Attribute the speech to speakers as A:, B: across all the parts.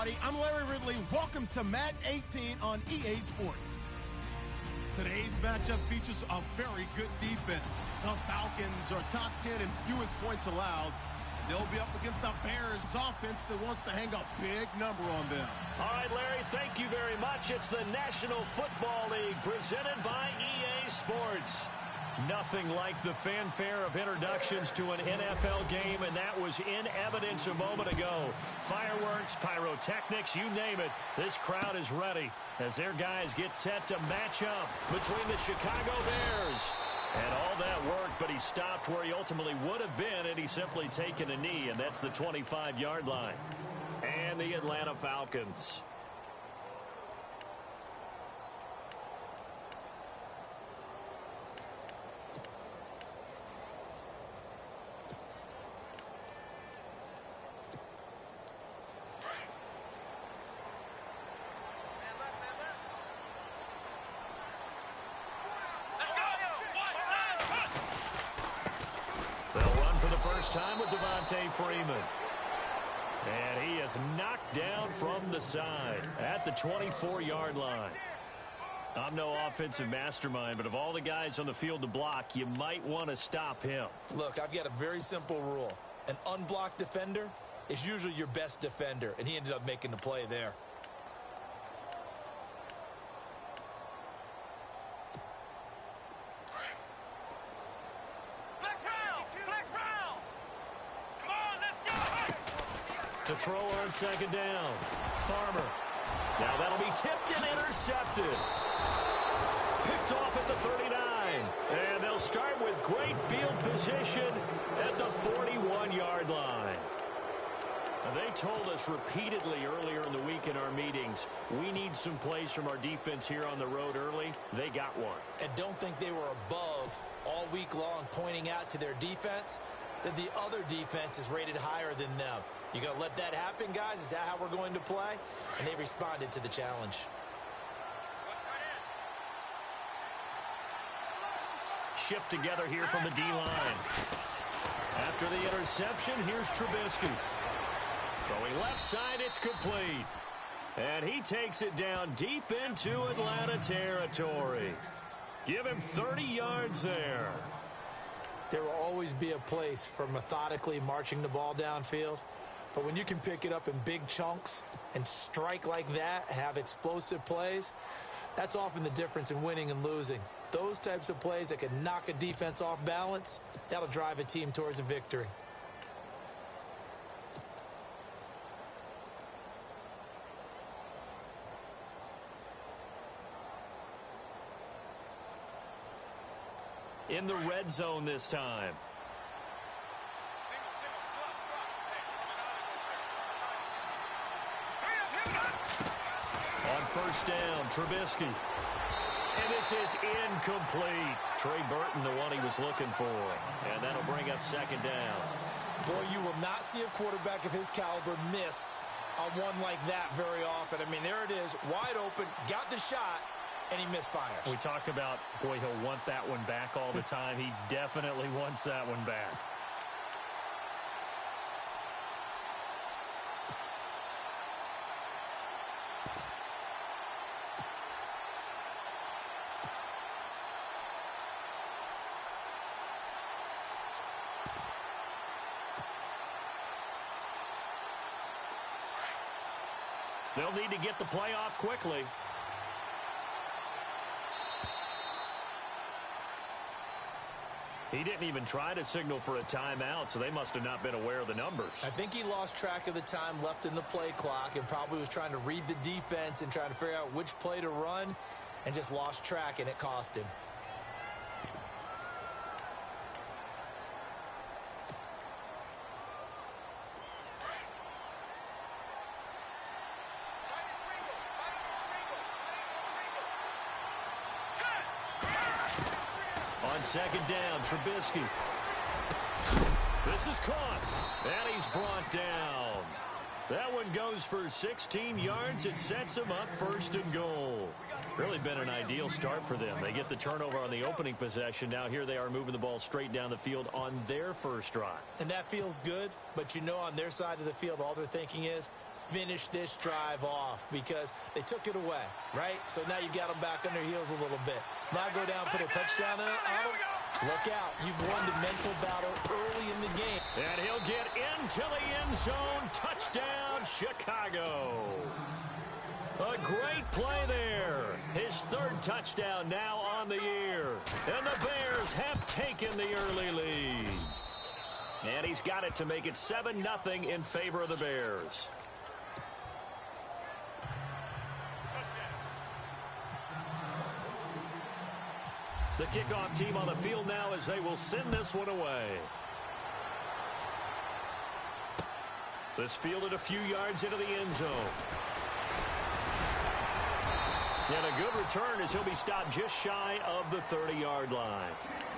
A: everybody. I'm Larry Ridley. Welcome to Madden 18 on EA Sports. Today's matchup features a very good defense. The Falcons are top 10 in fewest points allowed. And they'll be up against the Bears offense that wants to hang a big number on them.
B: All right, Larry, thank you very much. It's the National Football League presented by EA Sports. Nothing like the fanfare of introductions to an NFL game, and that was in evidence a moment ago. Fireworks, pyrotechnics, you name it. This crowd is ready as their guys get set to match up between the Chicago Bears. And all that work, but he stopped where he ultimately would have been had he simply taken a knee, and that's the 25-yard line. And the Atlanta Falcons. Time with Devontae Freeman. And he is knocked down from the side at the 24-yard line. I'm no offensive mastermind, but of all the guys on the field to block, you might want to stop him.
C: Look, I've got a very simple rule. An unblocked defender is usually your best defender, and he ended up making the play there.
B: To throw on second down. Farmer. Now that'll be tipped and intercepted. Picked off at the 39. And they'll start with great field position at the 41-yard line. They told us repeatedly earlier in the week in our meetings, we need some plays from our defense here on the road early. They got one.
C: And don't think they were above all week long pointing out to their defense that the other defense is rated higher than them. You going to let that happen, guys? Is that how we're going to play? And they responded to the challenge.
B: Shift together here from the D-line. After the interception, here's Trubisky. Throwing left side, it's complete. And he takes it down deep into Atlanta territory. Give him 30 yards there.
C: There will always be a place for methodically marching the ball downfield. But when you can pick it up in big chunks and strike like that, have explosive plays, that's often the difference in winning and losing. Those types of plays that can knock a defense off balance, that'll drive a team towards a victory.
B: In the red zone this time. On first down, Trubisky. And this is incomplete. Trey Burton, the one he was looking for. And that'll bring up second down.
C: Boy, you will not see a quarterback of his caliber miss on one like that very often. I mean, there it is, wide open, got the shot, and he misfires.
B: We talk about, boy, he'll want that one back all the time. He definitely wants that one back. They'll need to get the play off quickly. He didn't even try to signal for a timeout, so they must have not been aware of the numbers.
C: I think he lost track of the time left in the play clock and probably was trying to read the defense and trying to figure out which play to run and just lost track, and it cost him.
B: On second down, Trubisky. This is caught, and he's brought down. That one goes for 16 yards. It sets them up 1st and goal. Really been an ideal start for them. They get the turnover on the opening possession. Now here they are moving the ball straight down the field on their first drive.
C: And that feels good, but you know on their side of the field, all they're thinking is finish this drive off because they took it away, right? So now you got them back on their heels a little bit. Now go down, put a touchdown on them. Look out. You've won the mental battle early in the game.
B: And he'll get into the end zone. Touchdown, Chicago. A great play there. His 3rd touchdown now on the year. And the Bears have taken the early lead. And he's got it to make it 7-0 in favor of the Bears. The kickoff team on the field now as they will send this one away. This fielded a few yards into the end zone. And a good return as he'll be stopped just shy of the 30-yard line.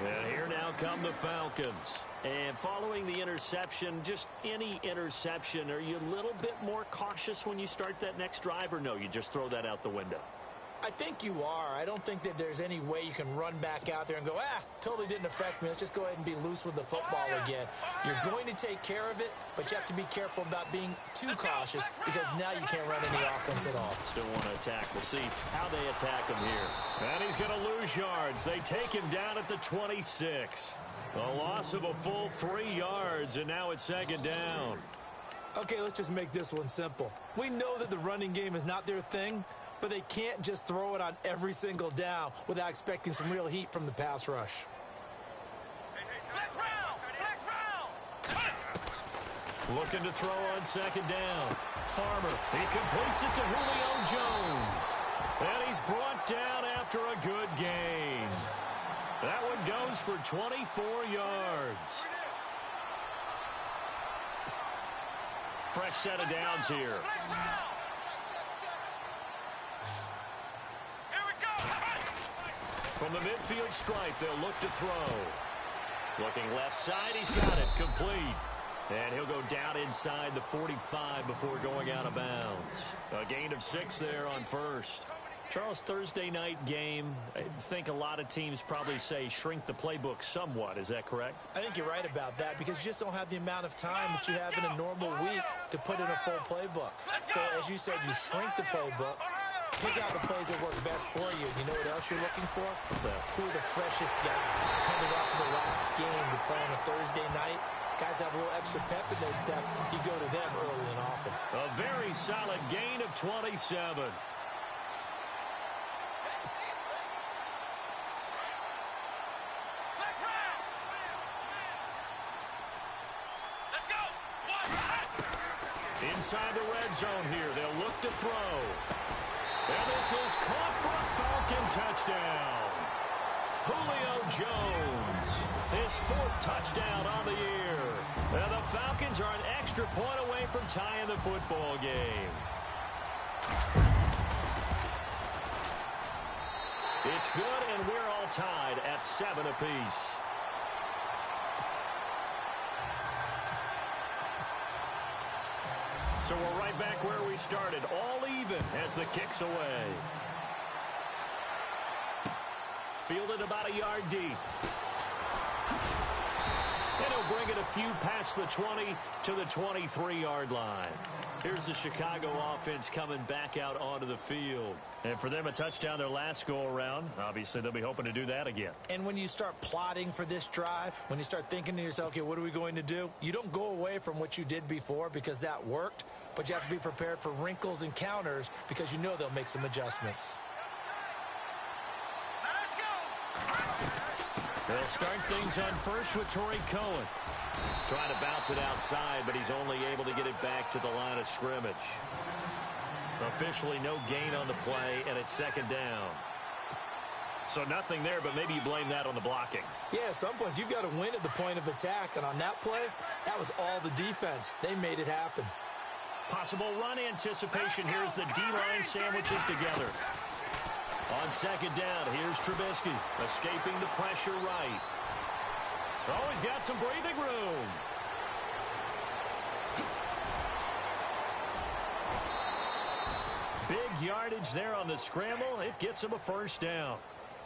B: And here now come the Falcons. And following the interception, just any interception, are you a little bit more cautious when you start that next drive, or no, you just throw that out the window?
C: I think you are. I don't think that there's any way you can run back out there and go, totally didn't affect me. Let's just go ahead and be loose with the football again. You're going to take care of it, but you have to be careful about being too cautious because now you can't run any offense at all.
B: Still want to attack. We'll see how they attack him here. And he's going to lose yards. They take him down at the 26. A loss of a full 3 yards, and now it's 2nd down.
C: Okay, let's just make this one simple. We know that the running game is not their thing, but they can't just throw it on every single down without expecting some real heat from the pass rush.
B: Looking to throw on 2nd down. Farmer, he completes it to Julio Jones. And he's brought down after a good gain. That one goes for 24 yards. Fresh set of downs here. From the midfield stripe, they'll look to throw. Looking left side, he's got it complete. And he'll go down inside the 45 before going out of bounds. A gain of 6 there on 1st. Charles, Thursday night game, I think a lot of teams probably say shrink the playbook somewhat. Is that correct?
C: I think you're right about that because you just don't have the amount of time that you have in a normal week to put in a full playbook. So, as you said, you shrink the playbook. Pick out the plays that work best for you. You know what else you're looking for?
B: What's that?
C: Who are the freshest guys coming off of the last game to play on a Thursday night? Guys have a little extra pep in their step. You go to them early and often.
B: A very solid gain of 27. Inside the red zone here, they'll look to throw. And this is caught for a Falcon touchdown. Julio Jones, his 4th touchdown on the year. And the Falcons are an extra point away from tying the football game. It's good, and we're all tied at 7 apiece. So we're right back where we started, all even as the kick's away. Fielded about a yard deep. And he'll bring it a few past the 20 to the 23-yard line. Here's the Chicago offense coming back out onto the field. And for them, a touchdown their last go-around. Obviously, they'll be hoping to do that again.
C: And when you start plotting for this drive, when you start thinking to yourself, okay, what are we going to do? You don't go away from what you did before because that worked, but you have to be prepared for wrinkles and counters because you know they'll make some adjustments.
B: They'll start things on first with Torrey Cohen. Trying to bounce it outside, but he's only able to get it back to the line of scrimmage. Officially no gain on the play, and it's 2nd down. So nothing there, but maybe you blame that on the blocking.
C: Yeah, at some point, you've got to win at the point of attack, and on that play, that was all the defense. They made it happen.
B: Possible run anticipation. Here's the D-line sandwiches together. On 2nd down, here's Trubisky, escaping the pressure right. Oh, he's got some breathing room. yardage there on the scramble. It gets him a first down.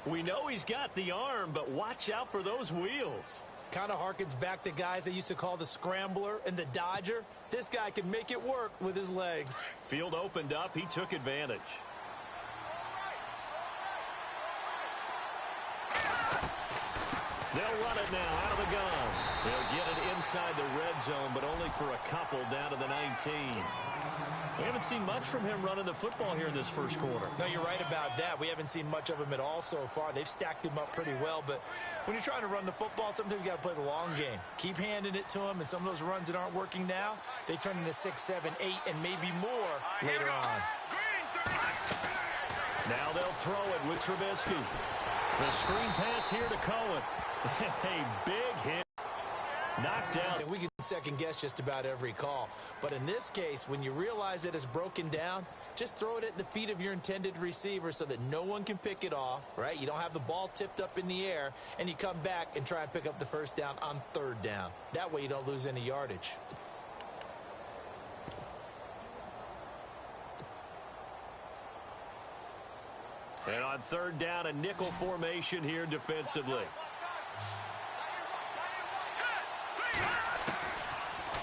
B: We know he's got the arm, but watch out for those wheels.
C: Kind of harkens back to guys they used to call the scrambler and the dodger. This guy can make it work with his legs.
B: Field opened up. He took advantage. They'll run it now out of the gun. They'll get it inside the red zone, but only for a couple down to the 19. We haven't seen much from him running the football here in this first quarter.
C: No, you're right about that. We haven't seen much of him at all so far. They've stacked him up pretty well, but when you're trying to run the football, sometimes you got to play the long game. Keep handing it to him, and some of those runs that aren't working now, they turn into 6, 7, 8, and maybe more later on.
B: Now they'll throw it with Trubisky. The screen pass here to Cohen. A big hit. Knocked down.
C: We can second-guess just about every call. But in this case, when you realize that it's broken down, just throw it at the feet of your intended receiver so that no one can pick it off, right? You don't have the ball tipped up in the air, and you come back and try and pick up the first down on third down. That way you don't lose any yardage.
B: And on third down, a nickel formation here defensively.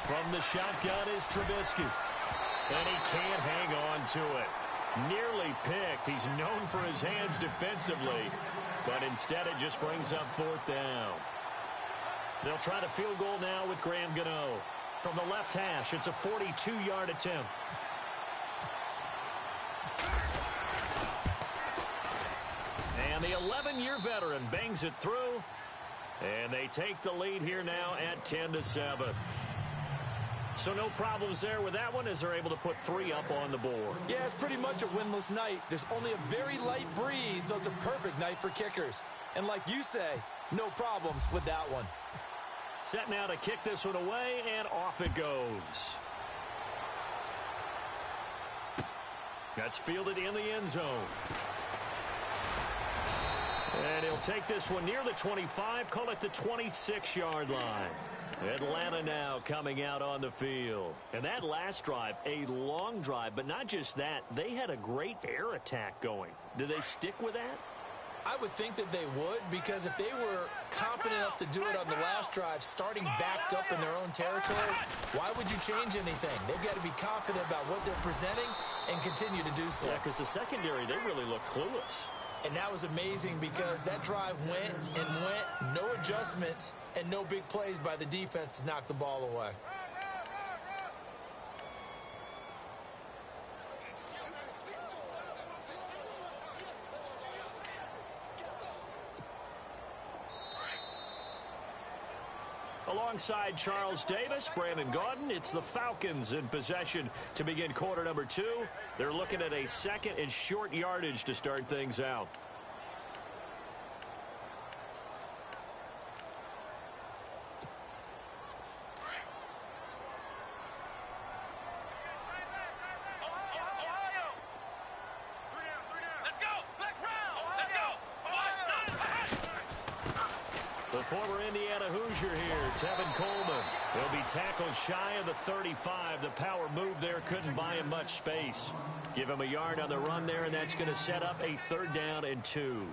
B: From the shotgun is Trubisky. And he can't hang on to it. Nearly picked. He's known for his hands defensively. But instead it just brings up fourth down. They'll try the field goal now with Graham Gano. From the left hash, it's a 42-yard attempt. And the 11-year veteran bangs it through. And they take the lead here now at 10-7. So no problems there with that one as they're able to put 3 up on the board.
C: Yeah, it's pretty much a winless night. There's only a very light breeze, so it's a perfect night for kickers. And like you say, no problems with that one.
B: Set now to kick this one away, and off it goes. That's fielded in the end zone. And he'll take this one near the 25, call it the 26-yard line. Atlanta now coming out on the field. And that last drive, a long drive, but not just that. They had a great air attack going. Do they stick with that?
C: I would think that they would, because if they were competent enough to do it on the last drive, starting backed up in their own territory, why would you change anything? They've got to be confident about what they're presenting and continue to do so.
B: Yeah, because the secondary, they really look clueless.
C: And that was amazing because that drive went and went, no adjustments, and no big plays by the defense to knock the ball away.
B: Alongside Charles Davis, Brandon Gaudin, it's the Falcons in possession to begin quarter number 2. They're looking at a second and short yardage to start things out. The former Indiana Hoosier here, Tevin Coleman. He'll be tackled shy of the 35. The power move there couldn't buy him much space. Give him a yard on the run there, and that's going to set up a 3rd down and 2.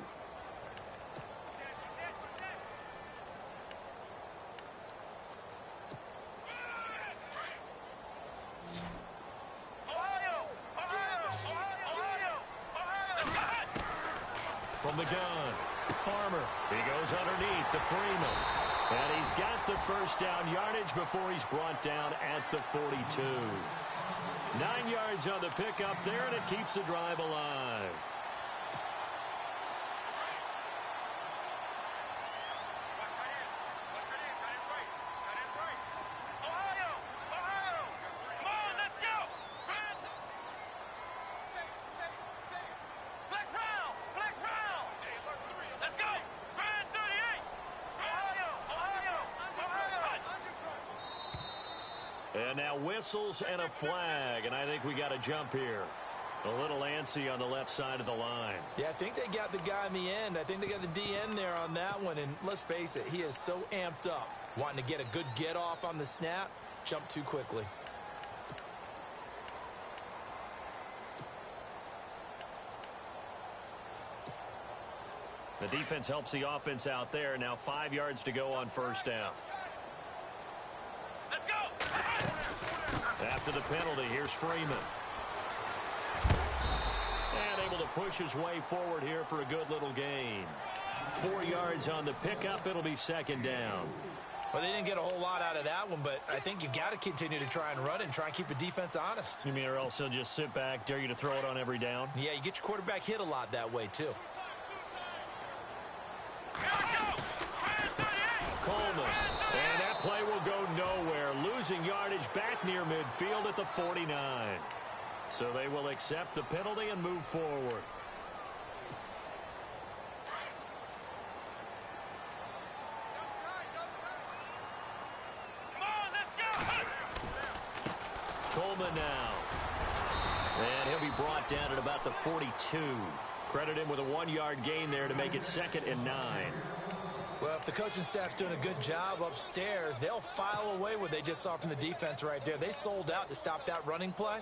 B: From the gun, Farmer. He goes underneath to Freeman. And he's got the first down yardage before he's brought down at the 42. 9 yards on the pickup there, and it keeps the drive alive. And now whistles and a flag, and I think we got a jump here. A little antsy on the left side of the line.
C: Yeah, I think they got the guy in the end. I think they got the DN there on that one, and let's face it, he is so amped up, wanting to get a good get off on the snap, jump too quickly.
B: The defense helps the offense out there. Now 5 yards to go on first down.
D: Let's go.
B: After the penalty, here's Freeman. And able to push his way forward here for a good little gain. 4 yards on the pickup. It'll be second down.
C: Well, they didn't get a whole lot out of that one, but I think you've got to continue to try and run and try and keep the defense honest.
B: You mean, or else he'll just sit back, dare you to throw it on every down?
C: Yeah, you get your quarterback hit a lot that way, too.
B: Coleman. And that play will go nowhere. Losing yardage back near midfield at the 49. So they will accept the penalty and move forward. Coleman now. And he'll be brought down at about the 42. Credit him with a 1-yard gain there to make it 2nd and 9.
C: Well, if the coaching staff's doing a good job upstairs, they'll file away what they just saw from the defense right there. They sold out to stop that running play.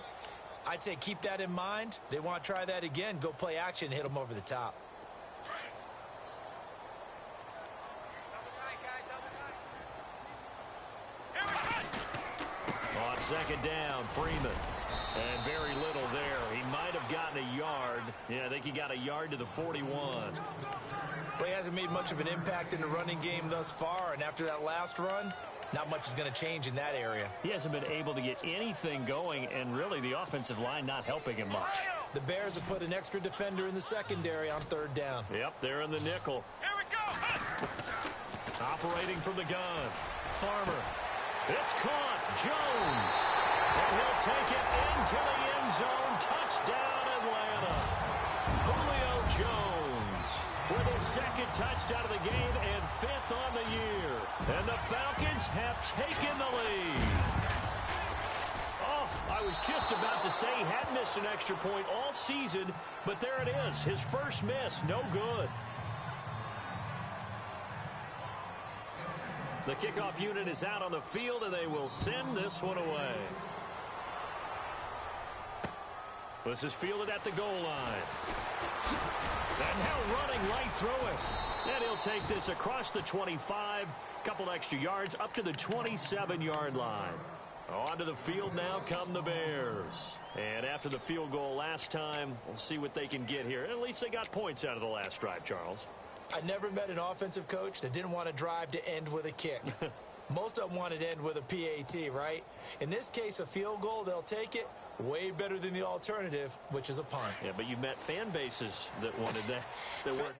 C: I'd say keep that in mind. They want to try that again. Go play action, hit them over the top.
B: On second down, Freeman. And very little there. He might have gotten a yard. Yeah, I think he got a yard to the 41.
C: But he hasn't made much of an impact in the running game thus far, and after that last run, not much is going to change in that area.
B: He hasn't been able to get anything going, and really the offensive line not helping him much.
C: The Bears have put an extra defender in the secondary on 3rd down.
B: Yep, they're in the nickel.
D: Here we go.
B: Operating from the gun. Farmer. It's caught. Jones. And he'll take it into the end zone. Touchdown, Atlanta. Julio Jones with his 2nd touchdown of the game and 5th on the year. And the Falcons have taken the lead. Oh, I was just about to say he hadn't missed an extra point all season, but there it is. His first miss, no good. The kickoff unit is out on the field, and they will send this one away. This is fielded at the goal line. And now running right through it. And he'll take this across the 25. Couple extra yards up to the 27-yard line. Onto the field now come the Bears. And after the field goal last time, we'll see what they can get here. At least they got points out of the last drive, Charles.
C: I never met an offensive coach that didn't want to drive to end with a kick. Most of them wanted to end with a PAT, right? In this case, a field goal, they'll take it. Way better than the alternative, which is a punt.
B: Yeah, but you met fan bases that wanted that. That weren't.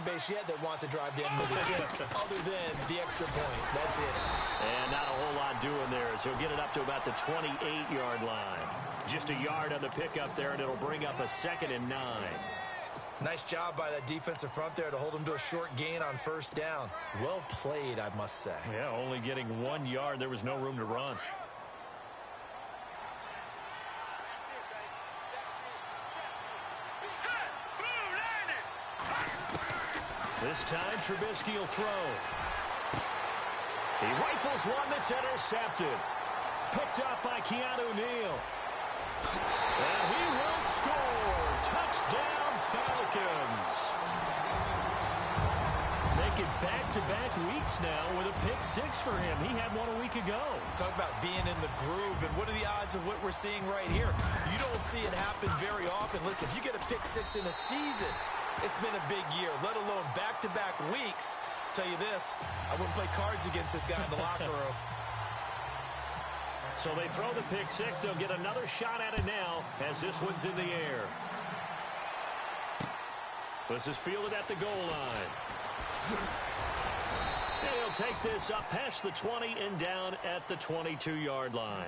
C: Base yet that wants to drive to end with a kick, other than the extra point. That's it.
B: And not a whole lot doing there as he'll get it up to about the 28-yard line. Just a yard on the pickup there, and it'll bring up a 2nd and 9.
C: Nice job by that defensive front there to hold him to a short gain on 1st down. Well played, I must say.
B: Yeah, only getting 1 yard. There was no room to run. This time, Trubisky will throw. He rifles one that's intercepted. Picked up by Keanu Neal. And he will score. Touchdown, Falcons. Making back-to-back weeks now with a pick 6 for him. He had one a week ago.
C: Talk about being in the groove, and what are the odds of what we're seeing right here? You don't see it happen very often. Listen, if you get a pick 6 in a season, it's been a big year, let alone back-to-back weeks. Tell you this, I wouldn't play cards against this guy in the locker room.
B: So they throw the pick 6. They'll get another shot at it now as this one's in the air. This is fielded at the goal line. And he'll take this up past the 20 and down at the 22-yard line.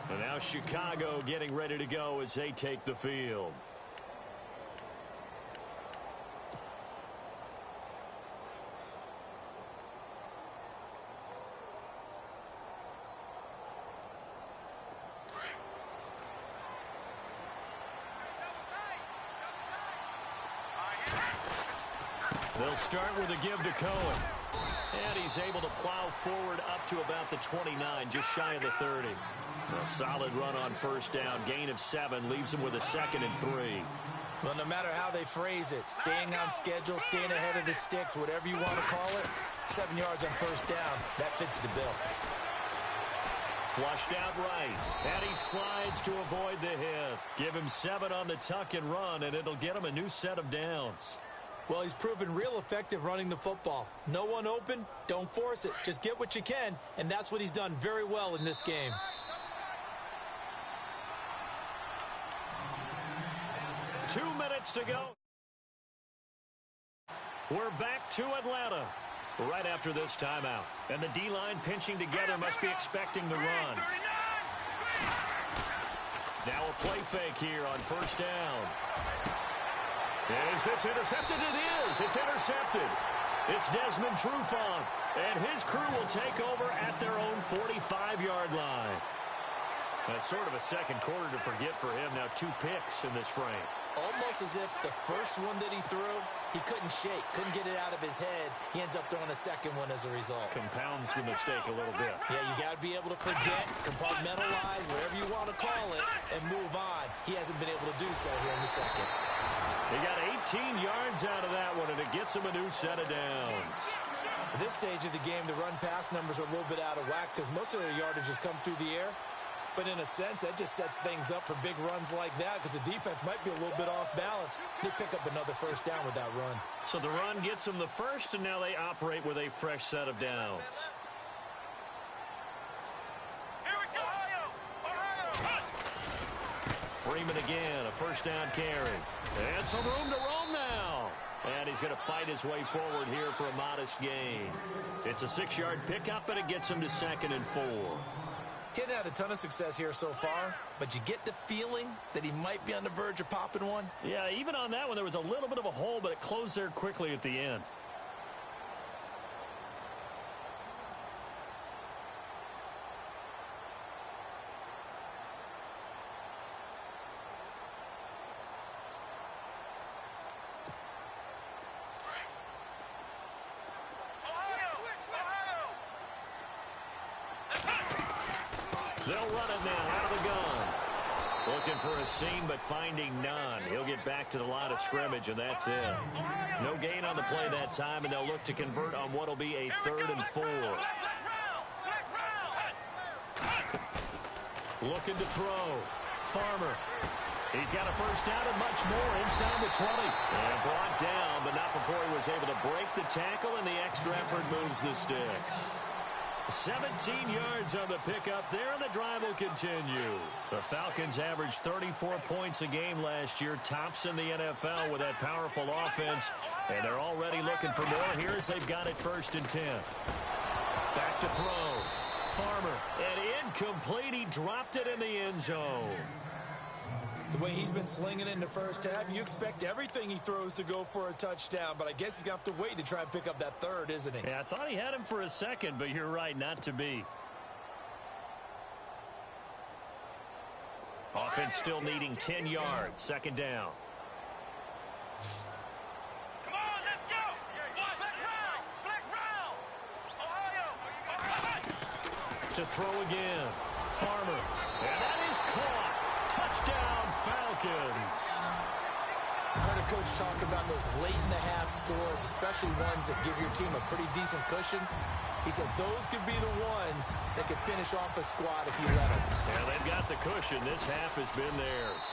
B: And now Chicago getting ready to go as they take the field. They'll start with a give to Cohen. And he's able to plow forward up to about the 29, just shy of the 30. A solid run on 1st down. Gain of 7 leaves him with a 2nd and 3.
C: Well, no matter how they phrase it, staying on schedule, staying ahead of the sticks, whatever you want to call it, 7 yards on first down, that fits the bill.
B: Flushed out right, and he slides to avoid the hit. Give him 7 on the tuck and run, and it'll get him a new set of downs.
C: Well, he's proven real effective running the football. No one open, don't force it. Just get what you can, and that's what he's done very well in this game.
B: Two minutes to go. We're back to Atlanta right after this timeout. And the D-line pinching together must be expecting the run. Now a play fake here on first down. Is this intercepted? It is. It's intercepted. It's Desmond Trufant, and his crew will take over at their own 45-yard line. That's sort of a second quarter to forget for him. Now 2 picks in this frame.
C: Almost as if the first one that he threw, he couldn't shake, couldn't get it out of his head. He ends up throwing a second one as a result.
B: Compounds the mistake a little bit.
C: Yeah, you got to be able to forget, compartmentalize, whatever you want to call it, and move on. He hasn't been able to do so here in the second.
B: He got 18 yards out of that one, and it gets him a new set of downs.
C: At this stage of the game, the run-pass numbers are a little bit out of whack because most of their yardage has come through the air. But in a sense, that just sets things up for big runs like that because the defense might be a little bit off balance. They pick up another first down with that run.
B: So the run gets them the first, and now they operate with a fresh set of downs.
D: Here we go, Ohio!
B: Freeman again, a first down carry. And some room to roam now. And he's going to fight his way forward here for a modest gain. It's a 6-yard pickup, and it gets him to 2nd and 4.
C: Getting had a ton of success here so far, but you get the feeling that he might be on the verge of popping one.
B: Yeah, even on that one, there was a little bit of a hole, but it closed there quickly at the end. They'll run it now out of the gun. Looking for a seam, but finding none. He'll get back to the line of scrimmage, and that's it. No gain on the play that time, and they'll look to convert on what will be a 3rd and 4. Looking to throw. Farmer. He's got a first down and much more inside the 20. And brought down, but not before he was able to break the tackle, and the extra effort moves the sticks. 17 yards on the pickup there, and the drive will continue. The Falcons averaged 34 points a game last year, tops in the NFL with that powerful offense, and they're already looking for more here as they've got it 1st and 10. Back to throw. Farmer, and incomplete. He dropped it in the end zone.
C: The way he's been slinging it in the first half, you expect everything he throws to go for a touchdown, but I guess he's going to have to wait to try and pick up that 3rd, isn't he?
B: Yeah, I thought he had him for a second, but you're right, not to be. Offense still needing 10 yards, 2nd down.
D: Come on, let's go! Flex round! Ohio!
B: To throw again. Farmer. And that is caught. Touchdown, Falcons.
C: I heard a coach talk about those late-in-the-half scores, especially ones that give your team a pretty decent cushion. He said those could be the ones that could finish off a squad if you let them.
B: Yeah, they've got the cushion. This half has been theirs.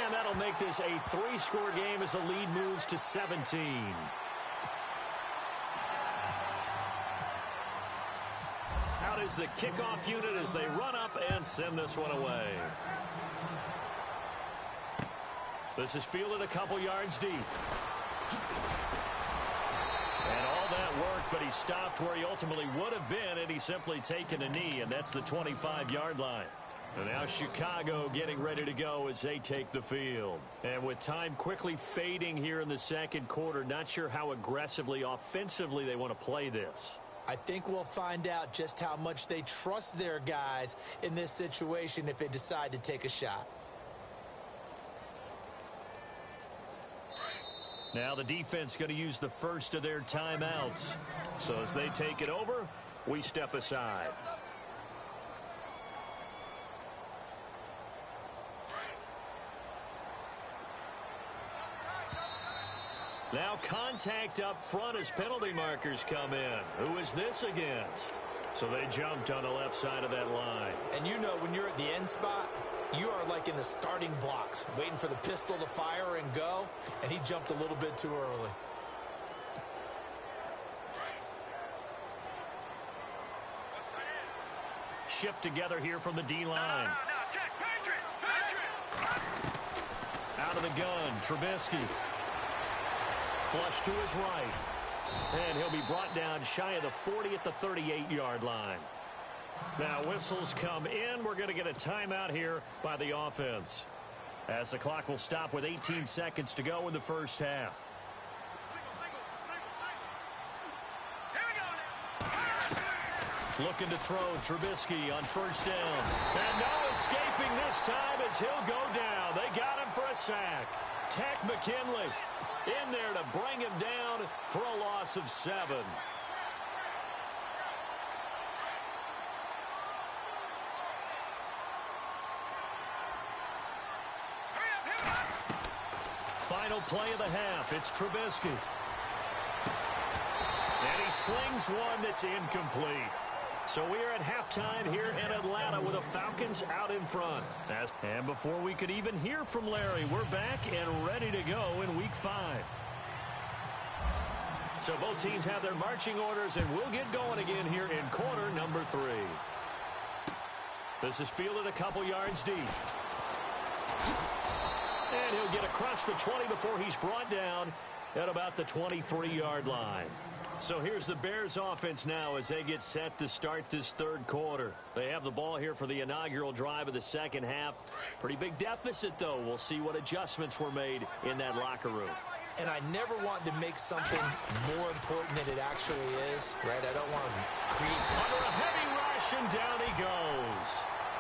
B: And that'll make this a 3-score game as the lead moves to 17. Out is the kickoff unit as they run up and send this one away. This is fielded a couple yards deep. And all that worked, but he stopped where he ultimately would have been had he simply taken a knee, and that's the 25-yard line. And now Chicago getting ready to go as they take the field. And with time quickly fading here in the second quarter, not sure how aggressively, offensively they want to play this.
C: I think we'll find out just how much they trust their guys in this situation if they decide to take a shot.
B: Now the defense going to use the first of their timeouts. So as they take it over, we step aside. Now contact up front as penalty markers come in. Who is this against? So they jumped on the left side of that line.
C: And you know when you're at the end spot, you are like in the starting blocks, waiting for the pistol to fire and go, and he jumped a little bit too early.
B: Shift together here from the D-line. Out of the gun, Trubisky. Flush to his right. And he'll be brought down shy of the 40 at the 38-yard line. Now whistles come in. We're going to get a timeout here by the offense, as the clock will stop with 18 seconds to go in the first half. Looking to throw, Trubisky on first down. And no escaping this time as he'll go down. They got him for a sack. Tack McKinley in there to bring him down for a loss of 7. Final play of the half. It's Trubisky. And he slings one that's incomplete. So we are at halftime here in Atlanta with the Falcons out in front. And before we could even hear from Larry, we're back and ready to go in Week 5. So both teams have their marching orders, and we'll get going again here in quarter number 3. This is fielded a couple yards deep. And he'll get across the 20 before he's brought down at about the 23-yard line. So here's the Bears offense now as they get set to start this third quarter. They have the ball here for the inaugural drive of the second half. Pretty big deficit, though. We'll see what adjustments were made in that locker room.
C: And I never want to make something more important than it actually is, right? I don't want to create...
B: Under a heavy rush, and down he goes.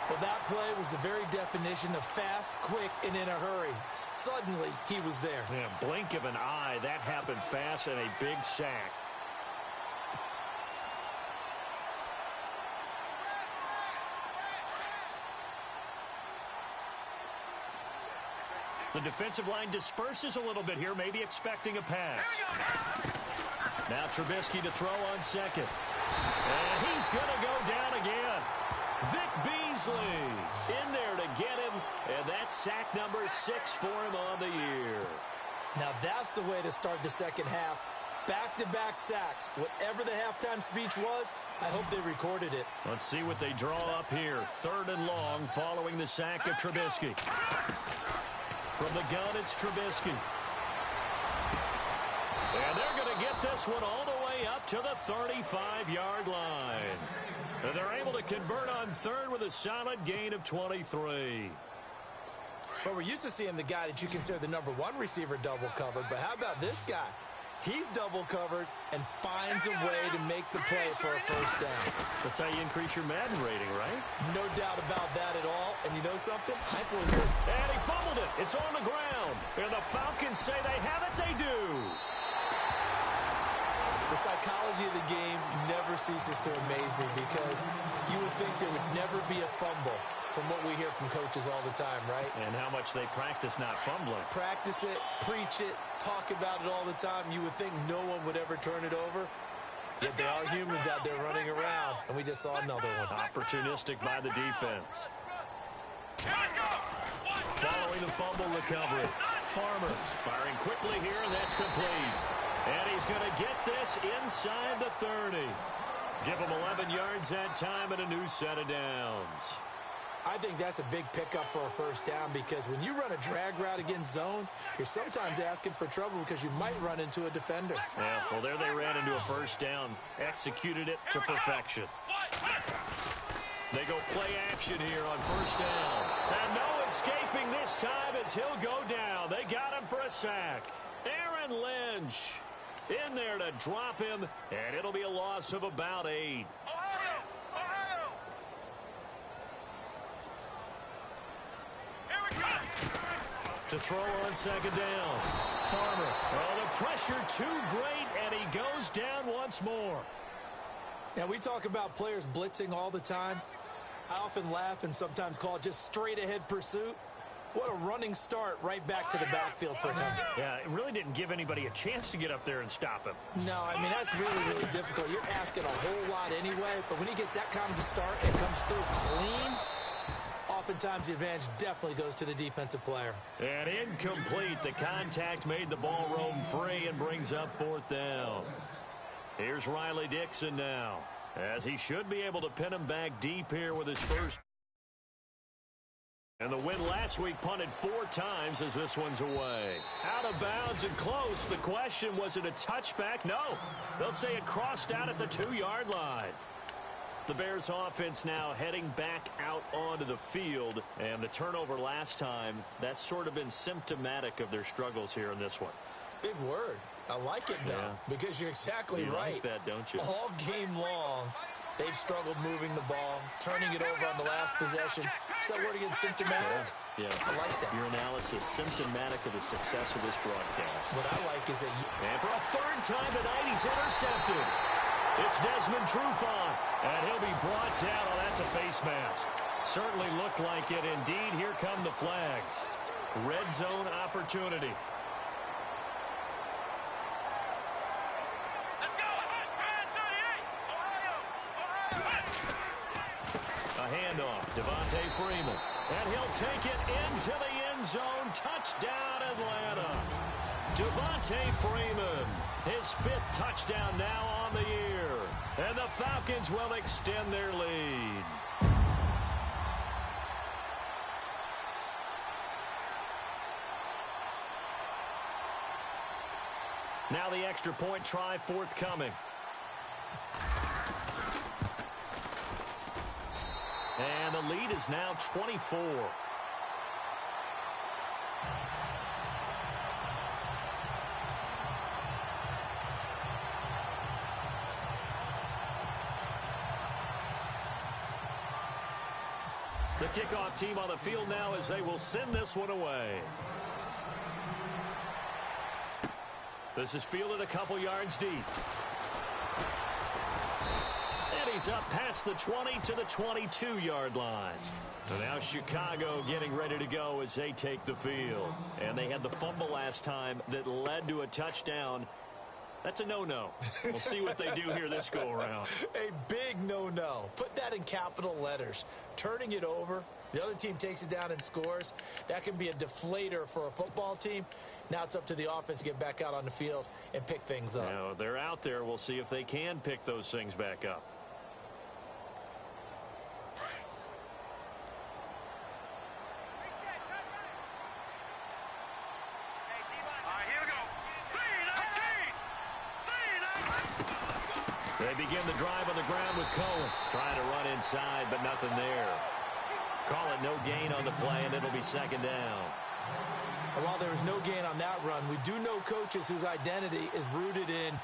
C: Well, that play was the very definition of fast, quick, and in a hurry. Suddenly, he was there.
B: Yeah, blink of an eye. That happened fast, and a big sack. The defensive line disperses a little bit here, maybe expecting a pass. Now Trubisky to throw on second. And he's going to go down again. Vic Beasley in there to get him, and that's sack number 6 for him on the year.
C: Now that's the way to start the second half. Back-to-back sacks. Whatever the halftime speech was, I hope they recorded it.
B: Let's see what they draw up here. 3rd and long following the sack of Trubisky. From the gun, it's Trubisky. And they're going to get this one all the way up to the 35-yard line. And they're able to convert on 3rd with a solid gain of 23.
C: But we're used to seeing the guy that you consider the number 1 receiver double covered. But how about this guy? He's double covered and finds a way to make the play for a first down.
B: That's how you increase your Madden rating, right?
C: No doubt about that at all. And you know something? I believe it.
B: And he fumbled it. It's on the ground. And the Falcons say they have it. They do.
C: The psychology of the game never ceases to amaze me because you would think there would never be a fumble from what we hear from coaches all the time, right?
B: And how much they practice not fumbling.
C: Practice it, preach it, talk about it all the time. You would think no one would ever turn it over. Yet there are humans out there running around, and we just saw another one.
B: Opportunistic by the defense. Following the fumble recovery. Farmer firing quickly here, and that's complete. And he's going to get this inside the 30. Give him 11 yards that time and a new set of downs.
C: I think that's a big pickup for a first down because when you run a drag route against zone, you're sometimes asking for trouble because you might run into a defender.
B: Yeah, well, there they ran into a first down. Executed it to perfection. They go play action here on first down. And no escaping this time as he'll go down. They got him for a sack. Aaron Lynch in there to drop him, and it'll be a loss of about 8. To throw on second down. Farmer. Oh, the pressure too great, and he goes down once more.
C: Now, we talk about players blitzing all the time. I often laugh and sometimes call it just straight-ahead pursuit. What a running start right back to the backfield for him.
B: Yeah, it really didn't give anybody a chance to get up there and stop him.
C: No, I mean, that's really, really difficult. You're asking a whole lot anyway, but when he gets that kind of a start and comes through clean, oftentimes the advantage definitely goes to the defensive player.
B: And incomplete. The contact made the ball roam free and brings up 4th down. Here's Riley Dixon now, as he should be able to pin him back deep here with his first. And the win last week punted 4 times as this one's away. Out of bounds and close. The question, was it a touchback? No. They'll say it crossed out at the 2-yard line. The Bears offense now heading back out onto the field. And the turnover last time, that's sort of been symptomatic of their struggles here in this one.
C: Big word. I like it, though, because you're exactly right.
B: You like that, don't you?
C: All game long, they've struggled moving the ball, turning it over on the last possession. Is that word again, symptomatic?
B: Yeah.
C: I like that.
B: Your analysis, symptomatic of the success of this broadcast.
C: What I like is that
B: and for a 3rd time tonight, he's intercepted. It's Desmond Trufant, and he'll be brought down. Oh, that's a face mask. Certainly looked like it. Indeed, here come the flags. Red zone opportunity. Handoff, Devontae Freeman. And he'll take it into the end zone. Touchdown, Atlanta. Devontae Freeman, his 5th touchdown now on the year. And the Falcons will extend their lead. Now the extra point try forthcoming. And the lead is now 24. The kickoff team on the field now as they will send this one away. This is fielded a couple yards deep. He's up past the 20 to the 22-yard line. So now Chicago getting ready to go as they take the field. And they had the fumble last time that led to a touchdown. That's a no-no. We'll see what they do here this go-around.
C: A big no-no. Put that in capital letters. Turning it over, the other team takes it down and scores. That can be a deflator for a football team. Now it's up to the offense to get back out on the field and pick things up.
B: Now, they're out there. We'll see if they can pick those things back up. They begin the drive on the ground with Cohen. Trying to run inside, but nothing there. Call it no gain on the play, and it'll be 2nd down.
C: And while there was no gain on that run, we do know coaches whose identity is rooted in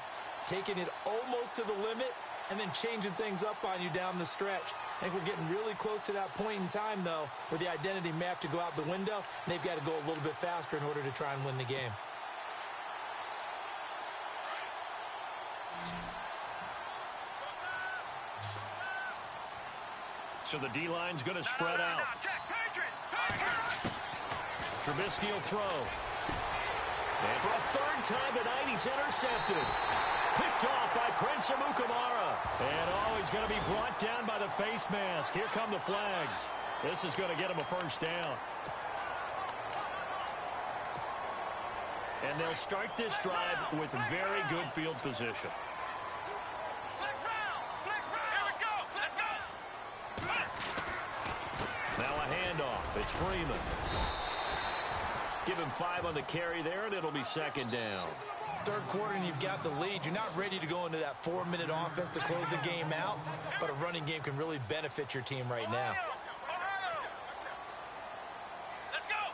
C: taking it almost to the limit and then changing things up on you down the stretch. I think we're getting really close to that point in time, though, where the identity may have to go out the window, and they've got to go a little bit faster in order to try and win the game.
B: So the D-line's going to spread out. Trubisky will throw. And for a 3rd time tonight, he's intercepted. Picked off by Prince Amukamara. And he's going to be brought down by the face mask. Here come the flags. This is going to get him a 1st down. And they'll start this drive with very good field position. Now a handoff. It's Freeman. Give him 5 on the carry there, and it'll be 2nd down.
C: 3rd quarter, and you've got the lead. You're not ready to go into that 4-minute offense to close the game out, but a running game can really benefit your team right now.
D: Let's go.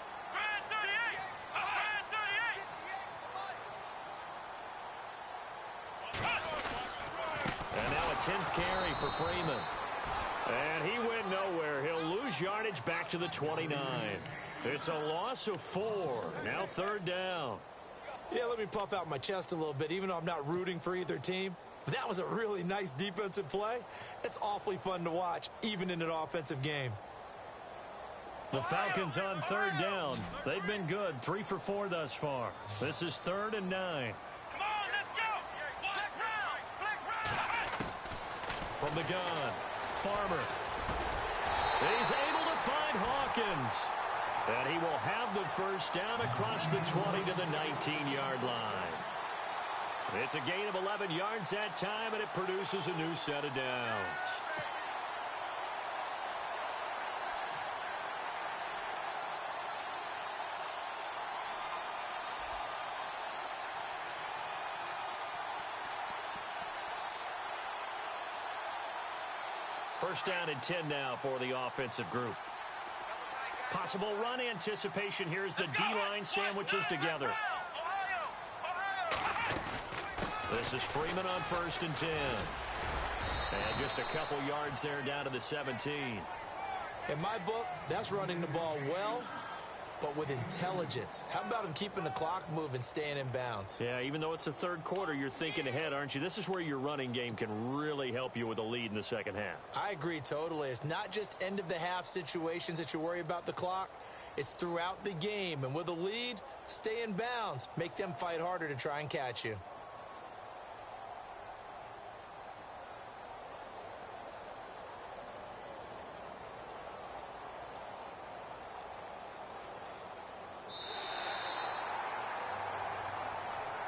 D: 38.
B: And now a 10th carry for Freeman. And he went nowhere. He'll lose yardage back to the 29. It's a loss of 4. Now 3rd down.
C: Yeah, let me puff out my chest a little bit, even though I'm not rooting for either team. But that was a really nice defensive play. It's awfully fun to watch, even in an offensive game.
B: The Falcons on third down. They've been good, 3 for 4 thus far. This is 3rd and 9.
D: Come on, let's go. Flex round.
B: From the gun, Farmer. He's able to find Hawkins. And he will have the first down across the 20 to the 19-yard line. It's a gain of 11 yards that time, and it produces a new set of downs. First down and 10 now for the offensive group. Possible run anticipation here as the D-line sandwiches together. This is Freeman on 1st and 10. And just a couple yards there down to the 17.
C: In my book, that's running the ball well, but with intelligence. How about him keeping the clock moving, staying in bounds?
B: Yeah, even though it's the third quarter, you're thinking ahead, aren't you? This is where your running game can really help you with a lead in the second half.
C: I agree totally. It's not just end-of-the-half situations that you worry about the clock. It's throughout the game. And with a lead, stay in bounds. Make them fight harder to try and catch you.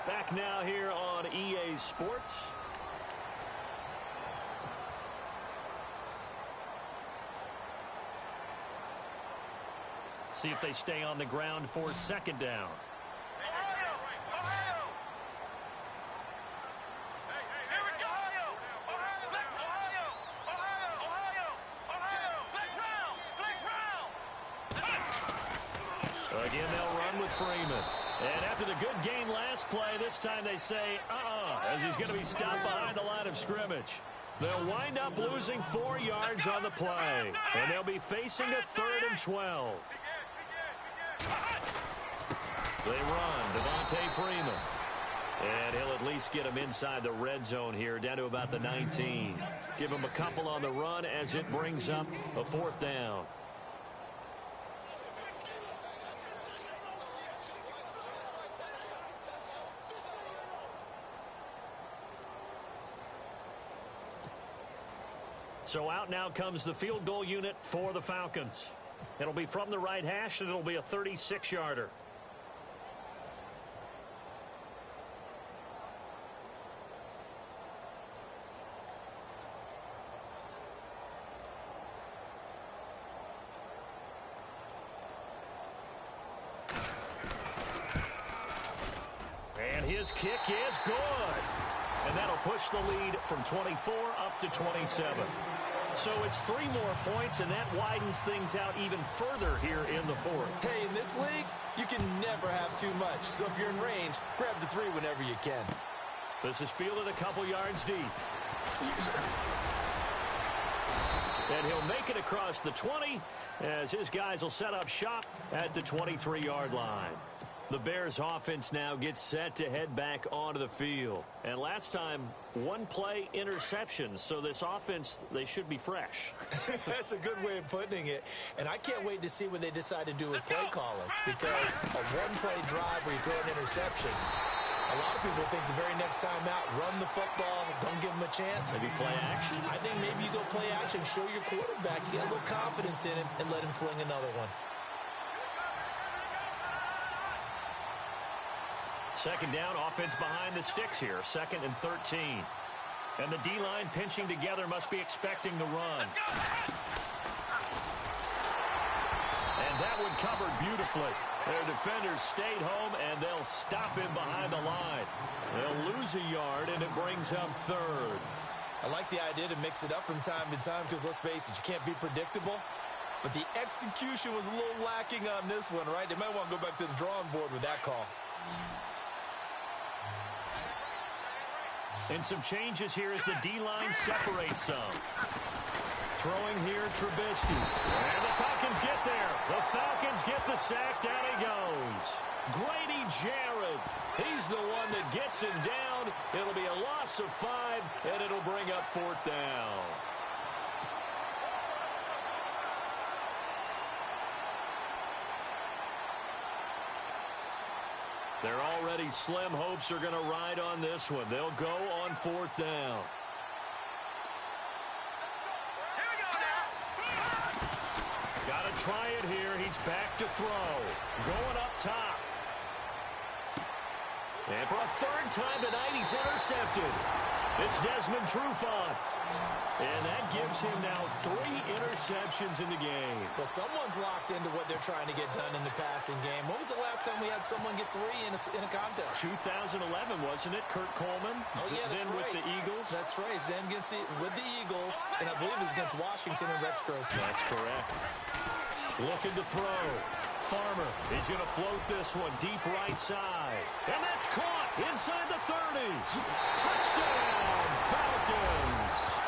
B: Back now here on EA Sports. See if they stay on the ground for 2nd down. Again, they'll run with Freeman. And after the good game last play, this time they say, as he's going to be stopped behind the line of scrimmage. They'll wind up losing 4 yards on the play. And they'll be facing a 3rd and 12. They run, Devontae Freeman. And he'll at least get him inside the red zone here, down to about the 19. Give him a couple on the run as it brings up a 4th down. So out now comes the field goal unit for the Falcons. It'll be from the right hash, and it'll be a 36-yarder. And his kick is good. And that'll push the lead from 24 up to 27. So it's 3 more points, and that widens things out even further here in the 4th.
C: Hey, in this league, you can never have too much. So if you're in range, grab the 3 whenever you can.
B: This is fielded a couple yards deep. And he'll make it across the 20 as his guys will set up shop at the 23-yard line. The Bears offense now gets set to head back onto the field. And last time, 1-play interceptions. So this offense, they should be fresh.
C: That's a good way of putting it. And I can't wait to see what they decide to do with play calling. Because a 1-play drive where you throw an interception, a lot of people think the very next time out, run the football, don't give them a chance.
B: Maybe play action.
C: I think maybe you go play action, show your quarterback, you get a little confidence in him, and let him fling another one.
B: 2nd down, offense behind the sticks here. 2nd and 13. And the D-line pinching together must be expecting the run. And that one covered beautifully. Their defenders stayed home, and they'll stop him behind the line. They'll lose a yard, and it brings up 3rd.
C: I like the idea to mix it up from time to time because, let's face it, you can't be predictable. But the execution was a little lacking on this one, right? They might want to go back to the drawing board with that call.
B: And some changes here as the D-line separates some. Throwing here, Trubisky. And the Falcons get there. The Falcons get the sack. Down he goes. Grady Jarrett. He's the one that gets him down. It'll be a loss of 5, and it'll bring up 4th down. Their already slim hopes are going to ride on this one. They'll go on 4th down.
D: Here we go now.
B: Got to try it here. He's back to throw. Going up top. And for a 3rd time tonight, he's intercepted. It's Desmond Trufant. And that gives him now 3 interceptions in the game.
C: Well, someone's locked into what they're trying to get done in the passing game. When was the last time we had someone get 3 in a contest?
B: 2011, wasn't it? Kurt Coleman.
C: Oh, yeah, that's
B: then
C: right.
B: with the Eagles.
C: That's right. Then with the Eagles, and I believe it was against Washington and Rex Grossman.
B: That's correct. Looking to throw. Farmer. He's going to float this one deep right side. And that's caught inside the 30. Touchdown, Falcons.